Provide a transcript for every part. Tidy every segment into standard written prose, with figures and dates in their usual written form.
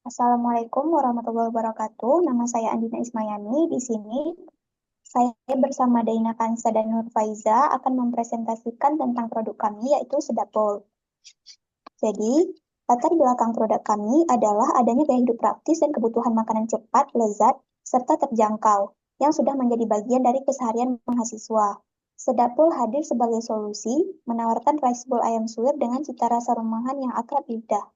Assalamualaikum warahmatullahi wabarakatuh. Nama saya Andina Ismayani. Di sini saya bersama Daina Kansa dan Nur Faiza akan mempresentasikan tentang produk kami yaitu Sedap Bowl. Jadi, latar belakang produk kami adalah adanya gaya hidup praktis dan kebutuhan makanan cepat, lezat, serta terjangkau yang sudah menjadi bagian dari keseharian mahasiswa. Sedap Bowl hadir sebagai solusi menawarkan rice bowl ayam suwir dengan cita rasa rumahan yang akrab di lidah.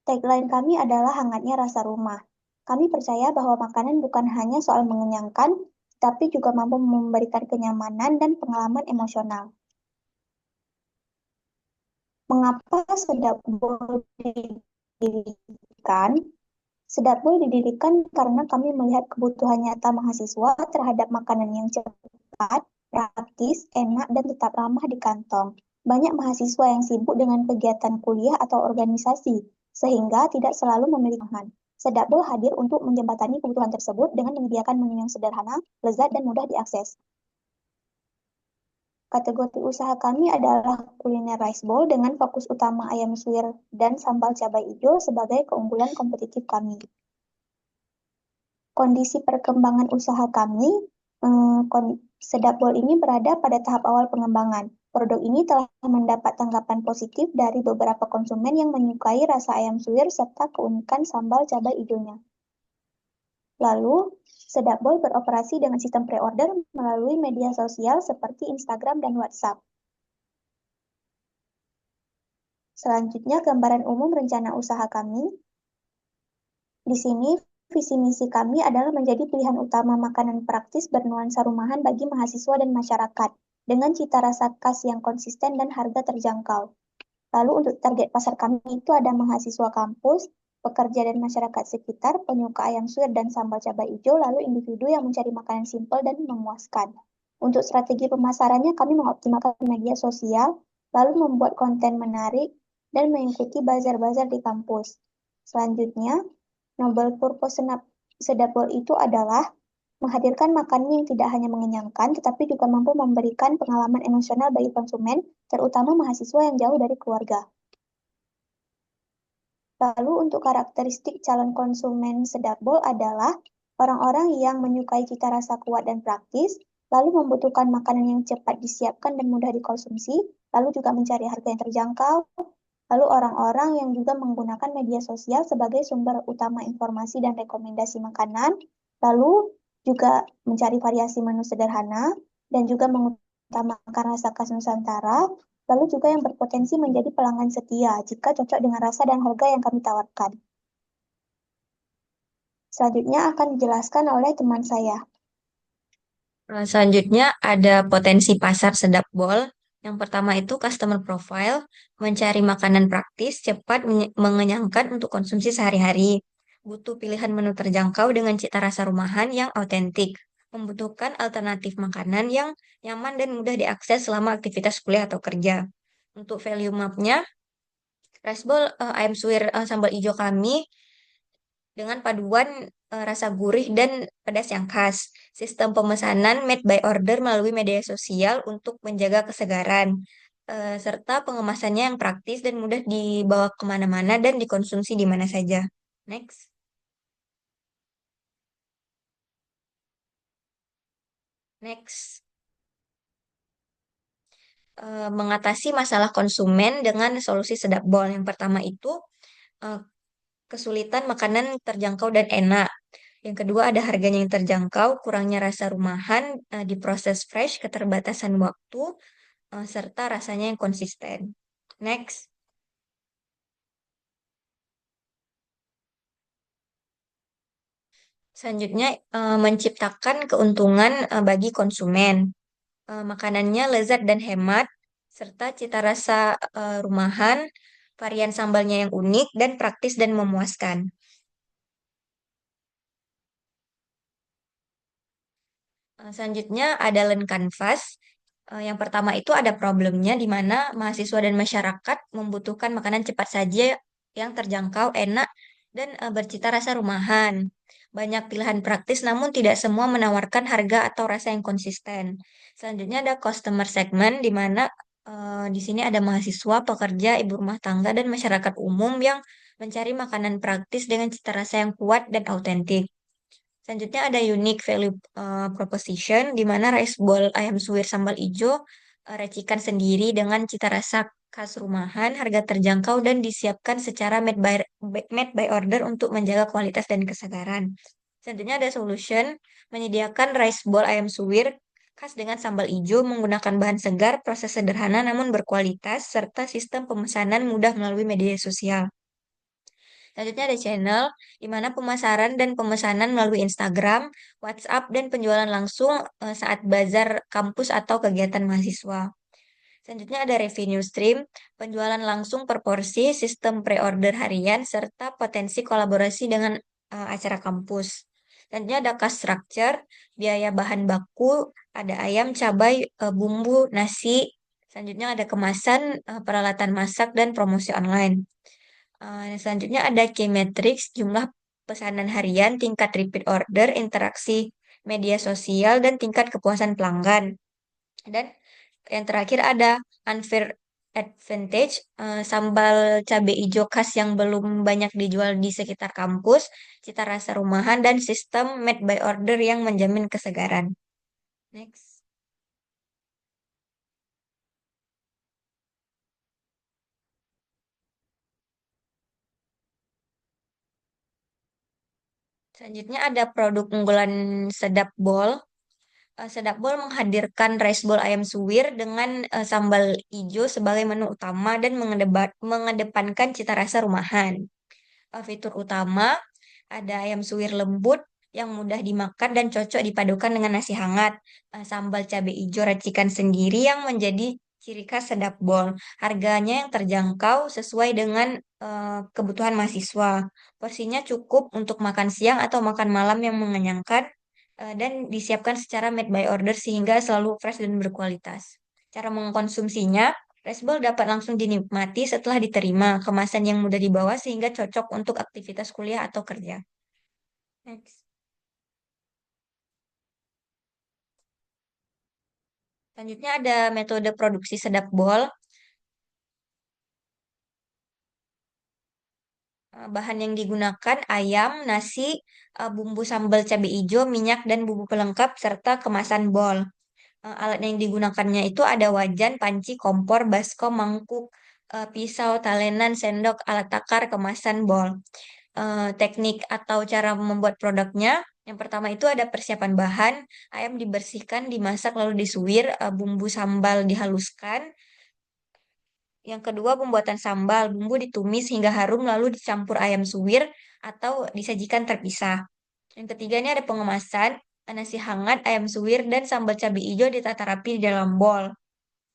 Tagline kami adalah hangatnya rasa rumah. Kami percaya bahwa makanan bukan hanya soal mengenyangkan, tapi juga mampu memberikan kenyamanan dan pengalaman emosional. Mengapa Sedap Bowl didirikan? Sedap Bowl didirikan karena kami melihat kebutuhan nyata mahasiswa terhadap makanan yang cepat, praktis, enak, dan tetap ramah di kantong. Banyak mahasiswa yang sibuk dengan kegiatan kuliah atau organisasi, sehingga tidak selalu memiliki bahan. Sedap Bowl hadir untuk menjembatani kebutuhan tersebut dengan menyediakan menu yang sederhana, lezat, dan mudah diakses. Kategori usaha kami adalah kuliner rice bowl dengan fokus utama ayam suwir dan sambal cabai hijau sebagai keunggulan kompetitif kami. Kondisi perkembangan usaha kami, Sedap Bowl ini berada pada tahap awal pengembangan. Produk ini telah mendapat tanggapan positif dari beberapa konsumen yang menyukai rasa ayam suwir serta keunikan sambal cabai hijaunya. Lalu, Sedap Bowl beroperasi dengan sistem pre-order melalui media sosial seperti Instagram dan WhatsApp. Selanjutnya, gambaran umum rencana usaha kami. Di sini, visi misi kami adalah menjadi pilihan utama makanan praktis bernuansa rumahan bagi mahasiswa dan masyarakat, dengan cita rasa khas yang konsisten dan harga terjangkau. Lalu untuk target pasar kami itu ada mahasiswa kampus, pekerja dan masyarakat sekitar, penyuka ayam suwir dan sambal cabai hijau, lalu individu yang mencari makanan simpel dan memuaskan. Untuk strategi pemasarannya, kami mengoptimalkan media sosial, lalu membuat konten menarik, dan mengikuti bazar-bazar di kampus. Selanjutnya, Noble purpose Sedap Bowl itu adalah menghadirkan makanan yang tidak hanya mengenyangkan, tetapi juga mampu memberikan pengalaman emosional bagi konsumen, terutama mahasiswa yang jauh dari keluarga. Lalu untuk karakteristik calon konsumen Sedap Bowl adalah orang-orang yang menyukai cita rasa kuat dan praktis, lalu membutuhkan makanan yang cepat disiapkan dan mudah dikonsumsi, lalu juga mencari harga yang terjangkau, lalu orang-orang yang juga menggunakan media sosial sebagai sumber utama informasi dan rekomendasi makanan, lalu juga mencari variasi menu sederhana, dan juga mengutamakan rasa khas Nusantara, lalu juga yang berpotensi menjadi pelanggan setia jika cocok dengan rasa dan harga yang kami tawarkan. Selanjutnya akan dijelaskan oleh teman saya. Selanjutnya ada potensi pasar Sedap Bowl. Yang pertama itu customer profile, mencari makanan praktis, cepat, mengenyangkan untuk konsumsi sehari-hari. Butuh pilihan menu terjangkau dengan cita rasa rumahan yang autentik. Membutuhkan alternatif makanan yang nyaman dan mudah diakses selama aktivitas kuliah atau kerja. Untuk value mapnya, rice bowl ayam suwir sambal hijau kami dengan paduan rasa gurih dan pedas yang khas. Sistem pemesanan made by order melalui media sosial untuk menjaga kesegaran, serta pengemasannya yang praktis dan mudah dibawa kemana-mana dan dikonsumsi di mana saja. Next. Next. Mengatasi masalah konsumen dengan solusi Sedap Bowl. Yang pertama itu eh, kesulitan makanan terjangkau dan enak. Yang kedua ada harganya yang terjangkau, kurangnya rasa rumahan, diproses fresh, keterbatasan waktu, serta rasanya yang konsisten. Next, selanjutnya menciptakan keuntungan bagi konsumen. Makanannya lezat dan hemat, serta cita rasa rumahan, varian sambalnya yang unik dan praktis dan memuaskan. Selanjutnya ada Learn Canvas. Yang pertama itu ada problemnya di mana mahasiswa dan masyarakat membutuhkan makanan cepat saja yang terjangkau, enak, dan bercita rasa rumahan. Banyak pilihan praktis namun tidak semua menawarkan harga atau rasa yang konsisten. Selanjutnya ada customer segment di mana Di sini ada mahasiswa, pekerja, ibu rumah tangga, dan masyarakat umum yang mencari makanan praktis dengan cita rasa yang kuat dan autentik. Selanjutnya ada unique value proposition, di mana rice bowl ayam suwir sambal ijo racikan sendiri dengan cita rasa khas rumahan, harga terjangkau, dan disiapkan secara made by order untuk menjaga kualitas dan kesegaran. Selanjutnya ada solution, menyediakan rice bowl ayam suwir khas dengan sambal ijo menggunakan bahan segar, proses sederhana namun berkualitas, serta sistem pemesanan mudah melalui media sosial. Selanjutnya ada channel, di mana pemasaran dan pemesanan melalui Instagram, WhatsApp, dan penjualan langsung saat bazar kampus atau kegiatan mahasiswa. Selanjutnya ada revenue stream, penjualan langsung per porsi, sistem pre-order harian, serta potensi kolaborasi dengan acara kampus. Selanjutnya ada cost structure, biaya bahan baku, ada ayam, cabai, bumbu, nasi. Selanjutnya ada kemasan, peralatan masak, dan promosi online. Selanjutnya ada key metrics, jumlah pesanan harian, tingkat repeat order, interaksi media sosial, dan tingkat kepuasan pelanggan. Dan yang terakhir ada unfair advantage, sambal cabai hijau khas yang belum banyak dijual di sekitar kampus, cita rasa rumahan, dan sistem made by order yang menjamin kesegaran. Next. Selanjutnya ada produk unggulan Sedap Bowl. Sedap Bowl menghadirkan rice bowl ayam suwir dengan sambal hijau sebagai menu utama dan mengedepankan cita rasa rumahan. Fitur utama ada ayam suwir lembut yang mudah dimakan dan cocok dipadukan dengan nasi hangat. Sambal cabai hijau racikan sendiri yang menjadi ciri khas Sedap Bowl. Harganya yang terjangkau sesuai dengan kebutuhan mahasiswa. Porsinya cukup untuk makan siang atau makan malam yang mengenyangkan dan disiapkan secara made by order sehingga selalu fresh dan berkualitas. Cara mengkonsumsinya, rice bowl dapat langsung dinikmati setelah diterima, kemasan yang mudah dibawa sehingga cocok untuk aktivitas kuliah atau kerja. Next. Selanjutnya ada metode produksi sedap bol. Bahan yang digunakan ayam, nasi, bumbu sambal cabai hijau, minyak, dan bumbu pelengkap, serta kemasan bol. Alat yang digunakannya itu ada wajan, panci, kompor, baskom, mangkuk, pisau, talenan, sendok, alat takar, kemasan bol. Teknik atau cara membuat produknya. Yang pertama itu ada persiapan bahan, ayam dibersihkan, dimasak, lalu disuwir, bumbu sambal dihaluskan. Yang kedua, pembuatan sambal, bumbu ditumis hingga harum, lalu dicampur ayam suwir atau disajikan terpisah. Yang ketiga ini ada pengemasan, nasi hangat, ayam suwir, dan sambal cabai hijau ditata rapi di dalam bowl.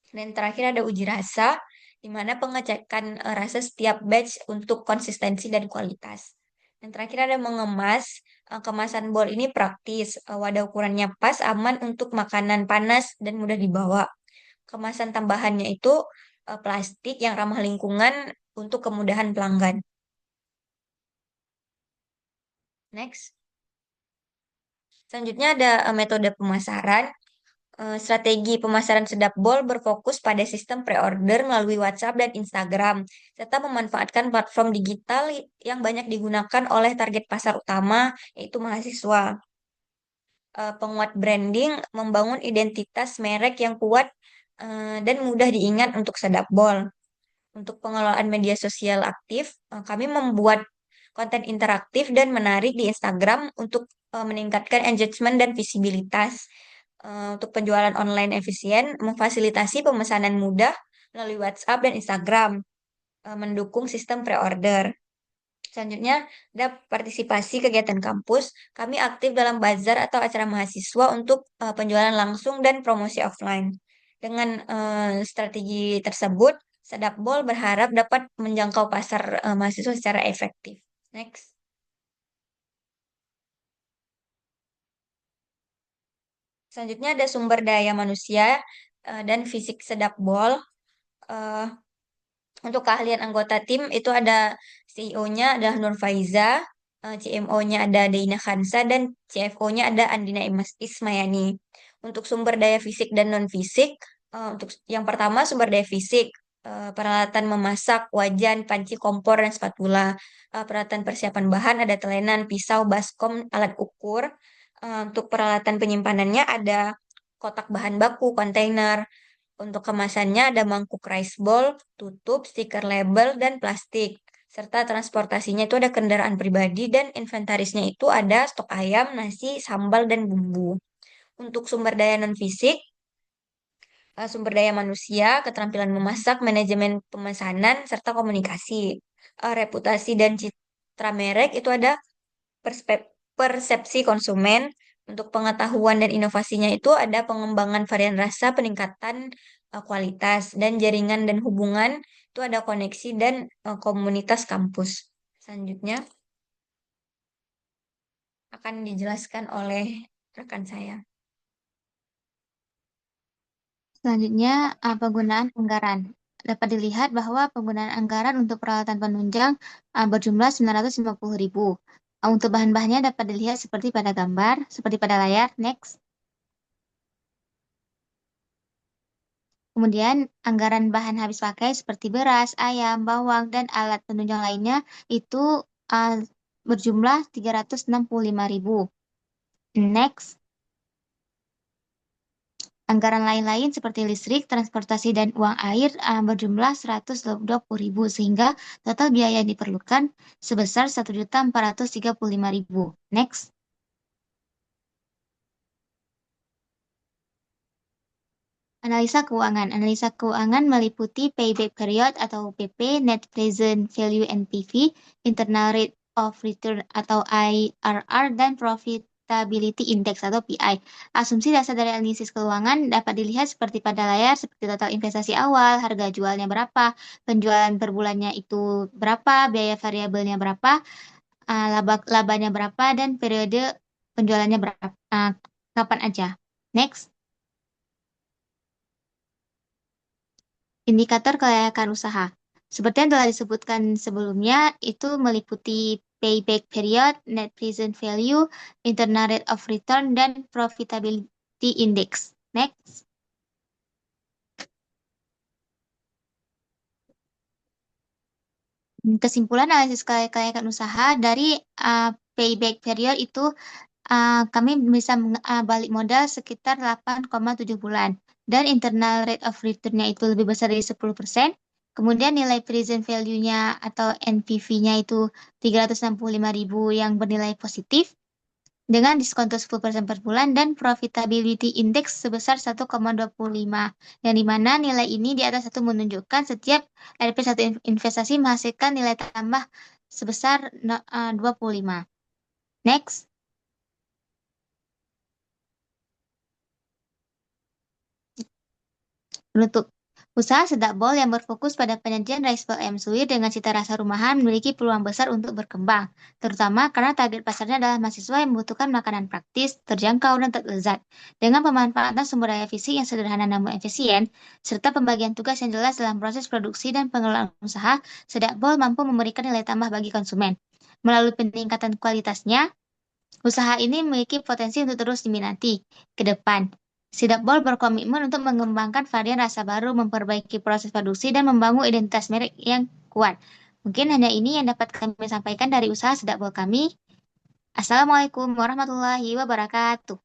Dan terakhir ada uji rasa, di mana pengecekan rasa setiap batch untuk konsistensi dan kualitas. Dan terakhir ada mengemas, kemasan bowl ini praktis, wadah ukurannya pas, aman untuk makanan panas dan mudah dibawa. Kemasan tambahannya itu plastik yang ramah lingkungan untuk kemudahan pelanggan. Next. Selanjutnya ada metode pemasaran. Strategi pemasaran Sedap Bol berfokus pada sistem pre-order melalui WhatsApp dan Instagram, serta memanfaatkan platform digital yang banyak digunakan oleh target pasar utama, yaitu mahasiswa. Penguat branding, membangun identitas merek yang kuat dan mudah diingat untuk Sedap Bol. Untuk pengelolaan media sosial aktif, kami membuat konten interaktif dan menarik di Instagram untuk meningkatkan engagement dan visibilitas. Untuk penjualan online efisien, memfasilitasi pemesanan mudah melalui WhatsApp dan Instagram, mendukung sistem pre-order. Selanjutnya, ada partisipasi kegiatan kampus. Kami aktif dalam bazar atau acara mahasiswa untuk penjualan langsung dan promosi offline. Dengan strategi tersebut, Sedap Bol berharap dapat menjangkau pasar mahasiswa secara efektif. Next. Selanjutnya ada sumber daya manusia dan fisik Sedap Bol. Eh, untuk keahlian anggota tim itu ada CEO-nya ada Nur Faiza, CMO-nya ada Deina Khansa, dan CFO-nya ada Andina Ismayani. Untuk sumber daya fisik dan non-fisik, Untuk yang pertama sumber daya fisik, peralatan memasak, wajan, panci, kompor, dan spatula. Peralatan persiapan bahan ada telenan, pisau, baskom, alat ukur. Untuk peralatan penyimpanannya ada kotak bahan baku, kontainer. Untuk kemasannya ada mangkuk rice bowl, tutup, stiker label, dan plastik. Serta transportasinya itu ada kendaraan pribadi dan inventarisnya itu ada stok ayam, nasi, sambal, dan bumbu. Untuk sumber daya non-fisik, sumber daya manusia, keterampilan memasak, manajemen pemesanan, serta komunikasi. Reputasi dan citra merek itu ada persepsi konsumen. Untuk pengetahuan dan inovasinya itu ada pengembangan varian rasa, peningkatan kualitas, dan jaringan dan hubungan itu ada koneksi dan komunitas kampus. Selanjutnya akan dijelaskan oleh rekan saya. Selanjutnya, penggunaan anggaran. Dapat dilihat bahwa penggunaan anggaran untuk peralatan penunjang berjumlah 950.000. Untuk bahan-bahannya dapat dilihat seperti pada gambar, seperti pada layar. Next. Kemudian, anggaran bahan habis pakai seperti beras, ayam, bawang, dan alat penunjang lainnya itu uh, berjumlah 365.000. Next. Anggaran lain-lain seperti listrik, transportasi, dan uang air berjumlah 120.000 sehingga total biaya yang diperlukan sebesar 1.435.000. Next. Analisa keuangan. Analisa keuangan meliputi payback period atau PP, net present value NPV, internal rate of return atau IRR, dan profitability index atau PI. Asumsi dasar dari analisis keuangan dapat dilihat seperti pada layar, seperti total investasi awal, harga jualnya berapa, penjualan per bulannya itu berapa, biaya variabelnya berapa, labanya berapa, dan periode penjualannya berapa, kapan aja. Next. Indikator kelayakan usaha. Seperti yang telah disebutkan sebelumnya, itu meliputi payback period, net present value, internal rate of return, dan profitability index. Next. Kesimpulan analisis kelayakan usaha dari payback period itu kami bisa balik modal sekitar 8,7 bulan. Dan internal rate of return-nya itu lebih besar dari 10%. Kemudian nilai present value-nya atau NPV-nya itu 365.000 yang bernilai positif dengan diskonto 10% per bulan dan profitability index sebesar 1,25. Yang dimana nilai ini di atas satu menunjukkan setiap RP satu investasi menghasilkan nilai tambah sebesar 25. Next. Penutup. Usaha sedak bol yang berfokus pada penyajian rice bowl ayam suwir dengan cita rasa rumahan memiliki peluang besar untuk berkembang, terutama karena target pasarnya adalah mahasiswa yang membutuhkan makanan praktis, terjangkau, dan terlezat. Dengan pemanfaatan sumber daya fisik yang sederhana namun efisien, serta pembagian tugas yang jelas dalam proses produksi dan pengelolaan usaha, sedak bol mampu memberikan nilai tambah bagi konsumen. Melalui peningkatan kualitasnya, usaha ini memiliki potensi untuk terus diminati ke depan. Sidakbol berkomitmen untuk mengembangkan varian rasa baru, memperbaiki proses produksi, dan membangun identitas merek yang kuat. Mungkin hanya ini yang dapat kami sampaikan dari usaha Sidakbol kami. Assalamualaikum warahmatullahi wabarakatuh.